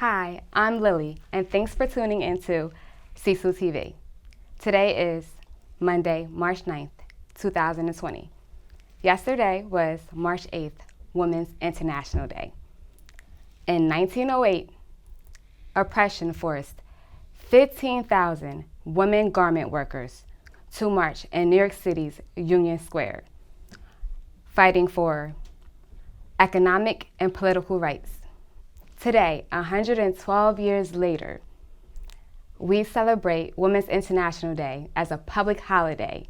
Hi, I'm Lily, and thanks for tuning into Cecil TV. Today is Monday, March 9th, 2020. Yesterday was March 8th, Women's International Day. In 1908, oppression forced 15,000 women garment workers to march in New York City's Union Square, fighting for economic and political rights. Today, 112 years later, we celebrate Women's International Day as a public holiday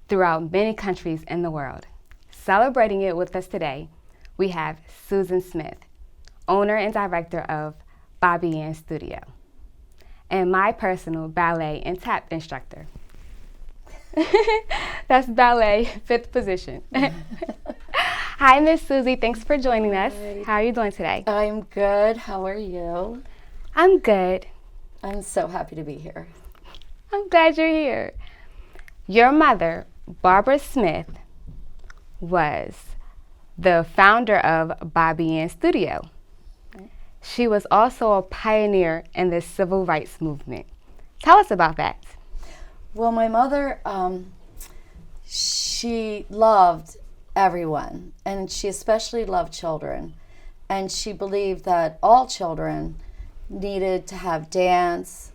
throughout many countries in the world. Celebrating it with us today, we have Susan Smith, owner and director of Bobbie Studio, and my personal ballet and tap instructor. That's ballet, fifth position. Hi, Miss Susie. Thanks for joining us. Hi. How are you doing today? I'm good. How are you? I'm good. I'm so happy to be here. I'm glad you're here. Your mother, Barbara Smith, was the founder of Bobbie Studio. She was also a pioneer in the civil rights movement. Tell us about that. Well, my mother, she loved everyone, and she especially loved children. And she believed that all children needed to have dance,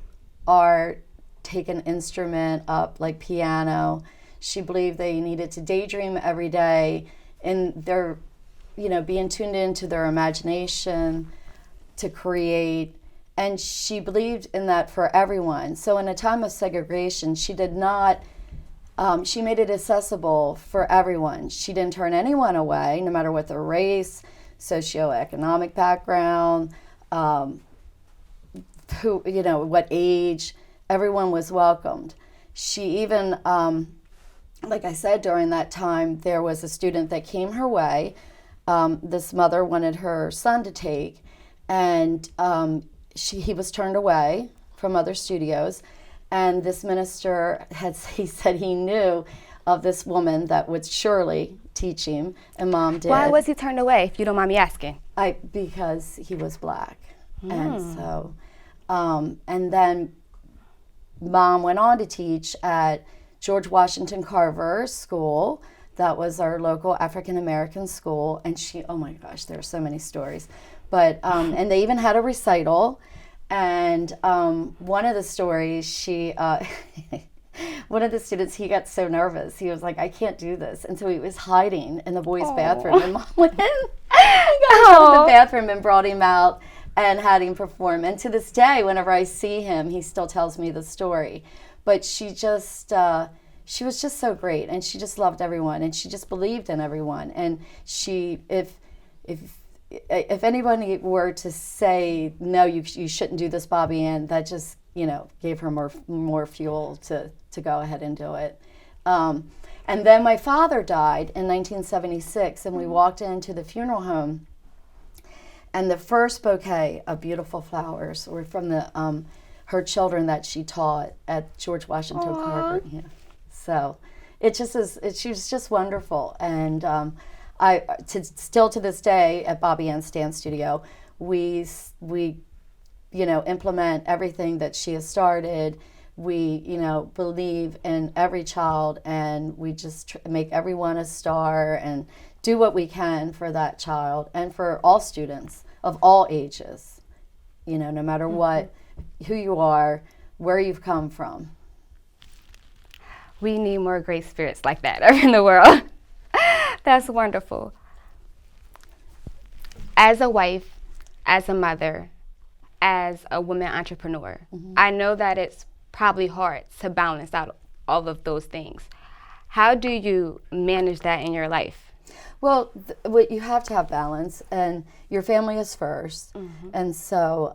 art, take an instrument up like piano. She believed they needed to daydream every day and their, being tuned into their imagination to create. And she believed in that for everyone. So in a time of segregation, she did not, she made it accessible for everyone. She didn't turn anyone away, no matter what their race, socioeconomic background, what age. Everyone was welcomed. She even, like I said, during that time, there was a student that came her way. This mother wanted her son to take, and he was turned away from other studios. And this minister he said he knew of this woman that would surely teach him, and Mom did. Why was he turned away, if you don't mind me asking? Because he was black. And so, and then Mom went on to teach at George Washington Carver School. That was our local African American school. And she, oh my gosh, there are so many stories. But, and they even had a recital. And one of the stories, one of the students, he got so nervous. He was like, I can't do this. And so he was hiding in the boys' bathroom. And Mom went in, got into the bathroom and brought him out and had him perform. And to this day, whenever I see him, he still tells me the story. But she was just so great. And she just loved everyone. And she just believed in everyone. And if anybody were to say, no, you shouldn't do this, Bobbie, and that just, gave her more fuel to go ahead and do it. And then my father died in 1976, and we walked into the funeral home, and the first bouquet of beautiful flowers were from her children that she taught at George Washington Carver. Yeah. So she was just wonderful. And still to this day at Bobbie Dance Studio, we implement everything that she has started. We, believe in every child, and we just make everyone a star and do what we can for that child and for all students of all ages, no matter who you are, where you've come from. We need more great spirits like that in the world. That's wonderful. As a wife, as a mother, as a woman entrepreneur, I know that it's probably hard to balance out all of those things. How do you manage that in your life? Well, you have to have balance, and your family is first. And so,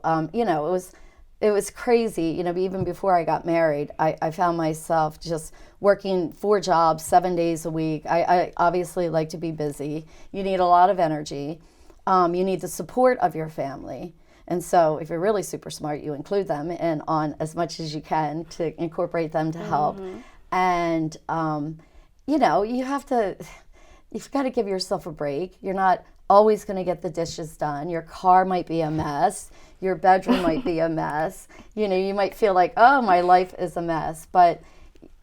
it was crazy. Even before I got married, I found myself just working 4 jobs, 7 days a week. I obviously like to be busy. You need a lot of energy. You need the support of your family. And so if you're really super smart, you include them in on as much as you can to incorporate them to help. And, you have to, you've got to give yourself a break. You're not always going to get the dishes done. Your car might be a mess. Your bedroom might be a mess. You know, you might feel like, oh, my life is a mess. But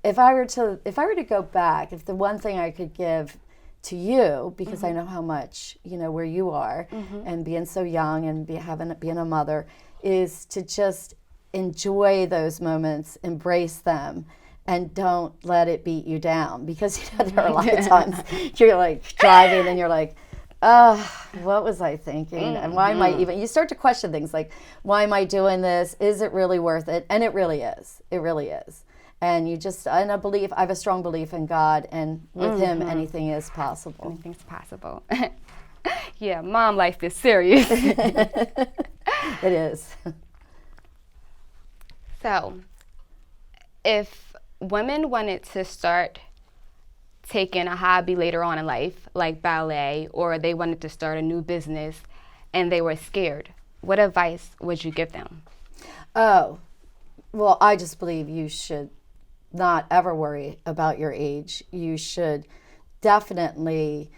if I were to go back, if the one thing I could give to you, because I know how much, you know, where you are, and being so young and being a mother, is to just enjoy those moments, embrace them, and don't let it beat you down. Because, you know, there are a lot of times you're like driving and you're like, what was I thinking? And why am I even, you start to question things like, why am I doing this? Is it really worth it? And it really is. It really is. And I have a strong belief in God, and with Him, anything is possible. Anything's possible. Yeah, mom life is serious. It is. So, if women wanted to start taking a hobby later on in life, like ballet, or they wanted to start a new business and they were scared, what advice would you give them? Oh, well, I just believe you should not ever worry about your age. You should definitely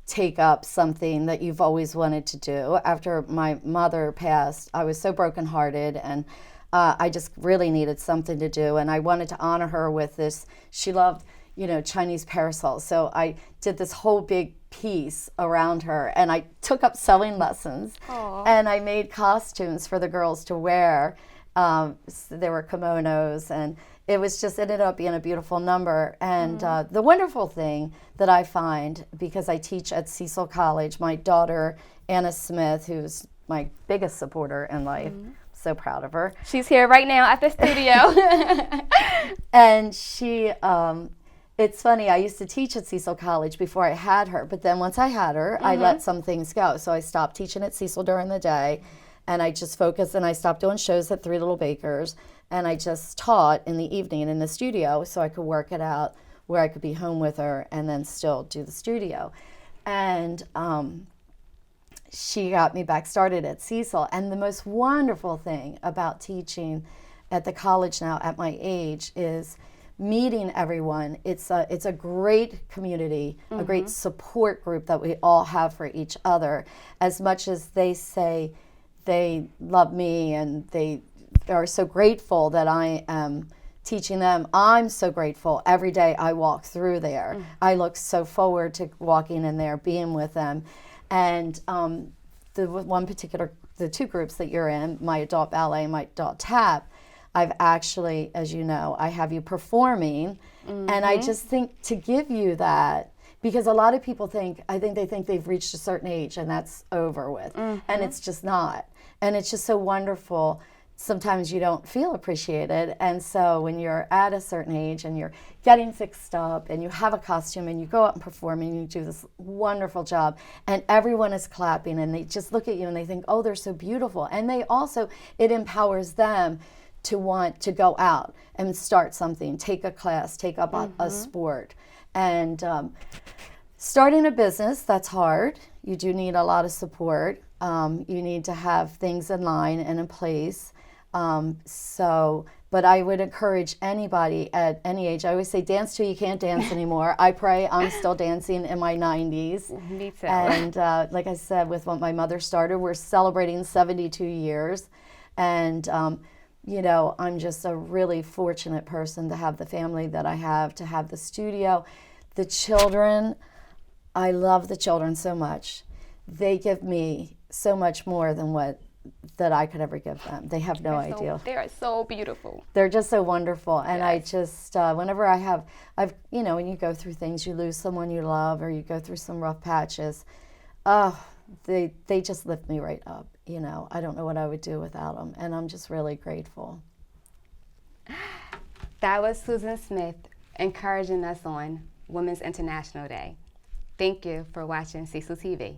take up something that you've always wanted to do. After my mother passed, I was so brokenhearted, and I just really needed something to do, and I wanted to honor her with this. She loved, you know, Chinese parasols. So I did this whole big piece around her, and I took up sewing lessons. Aww. And I made costumes for the girls to wear. So there were kimonos, and it ended up being a beautiful number. And the wonderful thing that I find, because I teach at Cecil College, my daughter, Anna Smith, who's my biggest supporter in life, so proud of her. She's here right now at the studio. And she, it's funny, I used to teach at Cecil College before I had her, but then once I had her, I let some things go. So I stopped teaching at Cecil during the day, and I just focused, and I stopped doing shows at Three Little Bakers, and I just taught in the evening in the studio so I could work it out where I could be home with her and then still do the studio. And she got me back started at Cecil. And the most wonderful thing about teaching at the college now at my age is meeting everyone. It's a great community, a great support group that we all have for each other. As much as they say they love me and they are so grateful that I am teaching them, I'm so grateful every day I walk through there. I look so forward to walking in there, being with them. And the two groups that you're in, my adult ballet and my adult tap, I've actually, as you know, I have you performing. And I just think to give you that, because a lot of people think they've reached a certain age and that's over with. And it's just not. And it's just so wonderful. Sometimes you don't feel appreciated. And so when you're at a certain age and you're getting fixed up and you have a costume and you go out and perform and you do this wonderful job and everyone is clapping and they just look at you and they think, oh, they're so beautiful. And they also, it empowers them to want to go out and start something, take a class, take up a sport. And starting a business, that's hard. You do need a lot of support. You need to have things in line and in place. But I would encourage anybody at any age. I always say dance till you can't dance anymore. I pray I'm still dancing in my 90s. Me too. And like I said, with what my mother started, we're celebrating 72 years. And, you know, I'm just a really fortunate person to have the family that I have, to have the studio. The children, I love the children so much. They give me so much more than that I could ever give them. They have no idea. They are so beautiful. They're just so wonderful. And yes. I just, whenever you know, when you go through things, you lose someone you love or you go through some rough patches, they just lift me right up. You know, I don't know what I would do without them. And I'm just really grateful. That was Susan Smith encouraging us on Women's International Day. Thank you for watching Cecil TV.